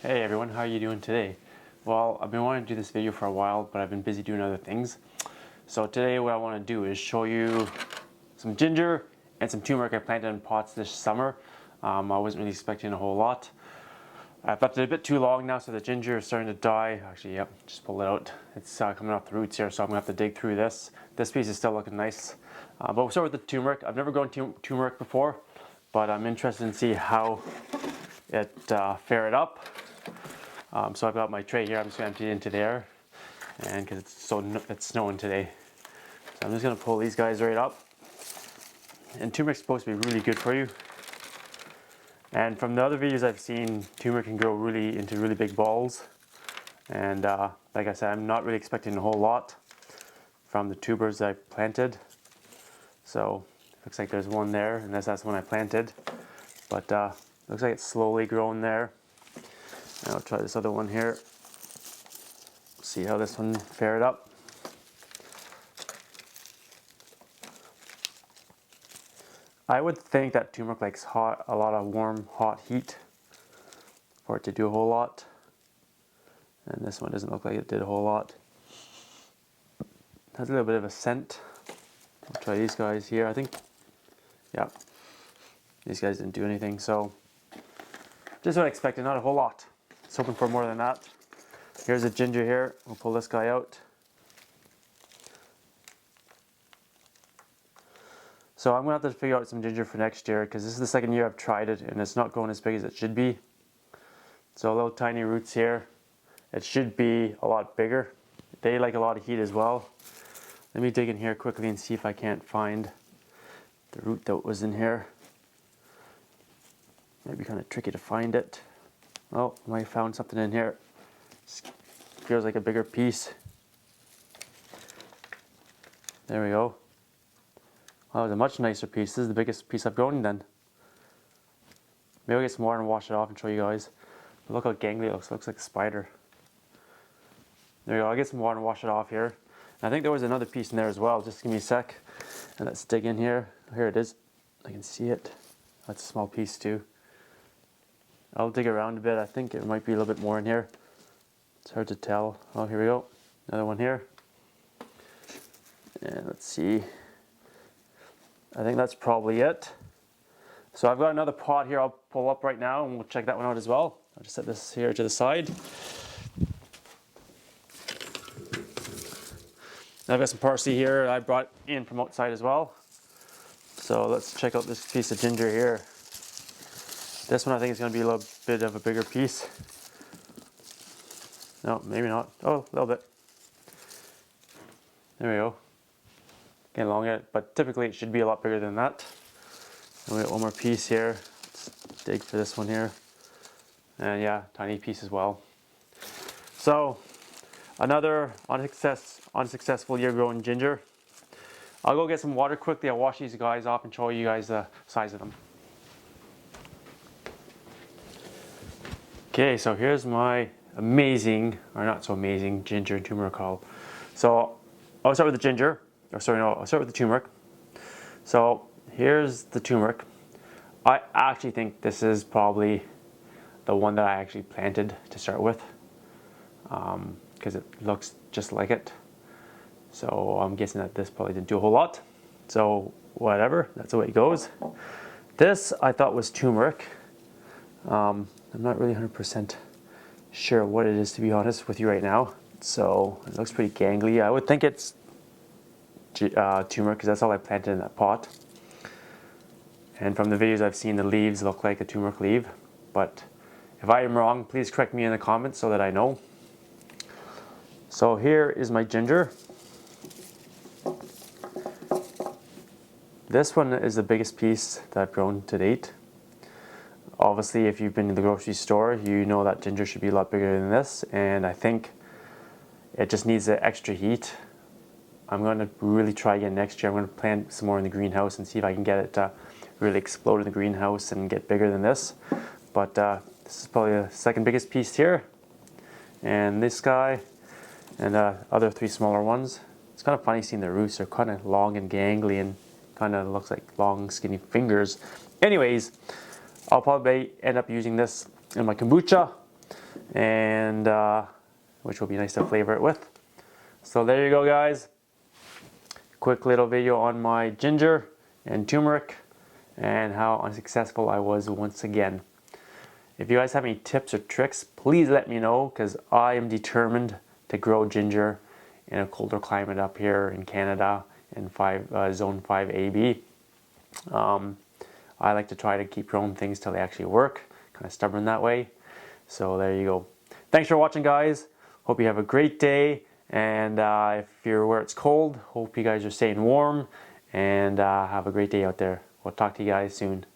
Hey everyone, how are you doing today? Well, I've been wanting to do this video for a while, but I've been busy doing other things. So today what I want to do is show you some ginger and some turmeric I planted in pots this summer. I wasn't really expecting a whole lot. I've left it a bit too long now, so the ginger is starting to die. Actually, yep, just pull it out. It's coming off the roots here, so I'm going to have to dig through this. This piece is still looking nice. But we'll start with the turmeric. I've never grown turmeric before, but I'm interested in see how it fared up. So I've got my tray here. I'm just going to empty it into there, and because it's snowing today, so I'm just going to pull these guys right up. And turmeric's supposed to be really good for you. And from the other videos I've seen, turmeric can grow into really big balls. And like I said, I'm not really expecting a whole lot from the tubers I planted. So looks like there's one there, and that's the one I planted. But looks like it's slowly growing there. And I'll try this other one here. See how this one fared up. I would think that turmeric likes a lot of warm, hot heat for it to do a whole lot. And this one doesn't look like it did a whole lot. It has a little bit of a scent. I'll try these guys here. I think, yeah, these guys didn't do anything. So just what I expected, not a whole lot. I was hoping for more than that. Here's a ginger here. We'll pull this guy out. So I'm going to have to figure out some ginger for next year, because this is the second year I've tried it and it's not growing as big as it should be. So little tiny roots here. It should be a lot bigger. They like a lot of heat as well. Let me dig in here quickly and see if I can't find the root that was in here. Maybe kind of tricky to find it. Oh, I might have found something in here. Feels like a bigger piece. There we go. Well, that was a much nicer piece. This is the biggest piece I've grown then. Maybe I'll get some water and wash it off and show you guys. But look how gangly it looks. It looks like a spider. There you go. I'll get some water and wash it off here. And I think there was another piece in there as well. Just give me a sec. And let's dig in here. Here it is. I can see it. That's a small piece too. I'll dig around a bit. I think it might be a little bit more in here. It's hard to tell. Oh, here we go. Another one here. And let's see. I think that's probably it. So I've got another pot here I'll pull up right now, and we'll check that one out as well. I'll just set this here to the side. I've got some parsley here I brought in from outside as well. So let's check out this piece of ginger here. This one I think is going to be a little bit of a bigger piece. No, maybe not. Oh, a little bit. There we go. Getting along it, but typically it should be a lot bigger than that. And we got one more piece here. Let's dig for this one here. And yeah, tiny piece as well. So another unsuccessful year growing ginger. I'll go get some water quickly. I'll wash these guys off and show you guys the size of them. Okay, so here's my amazing, or not so amazing, ginger and turmeric hull. So I'll start with the ginger. I'll start with the turmeric. So here's the turmeric. I actually think this is probably the one that I actually planted to start with, because it looks just like it. So I'm guessing that this probably didn't do a whole lot. So whatever, that's the way it goes. This I thought was turmeric. I'm not really 100% sure what it is, to be honest with you right now. So it looks pretty gangly. I would think it's turmeric, because that's all I planted in that pot. And from the videos I've seen, the leaves look like a turmeric leaf. But if I am wrong, please correct me in the comments so that I know. So here is my ginger. This one is the biggest piece that I've grown to date. Obviously, if you've been to the grocery store, you know that ginger should be a lot bigger than this. And I think it just needs the extra heat. I'm going to really try again next year. I'm going to plant some more in the greenhouse and see if I can get it to really explode in the greenhouse and get bigger than this. But this is probably the second biggest piece here. And this guy and the other three smaller ones. It's kind of funny seeing the roots. They're kind of long and gangly and kind of looks like long skinny fingers. Anyways, I'll probably end up using this in my kombucha. and which will be nice to flavor it with. So there you go, guys. Quick little video on my ginger and turmeric and how unsuccessful I was once again. If you guys have any tips or tricks, please let me know, because I am determined to grow ginger in a colder climate up here in Canada in zone 5 AB. I like to try to keep growing things till they actually work. Kind of stubborn that way. So there you go. Thanks for watching, guys. Hope you have a great day. And if you're where it's cold, hope you guys are staying warm. And have a great day out there. We'll talk to you guys soon.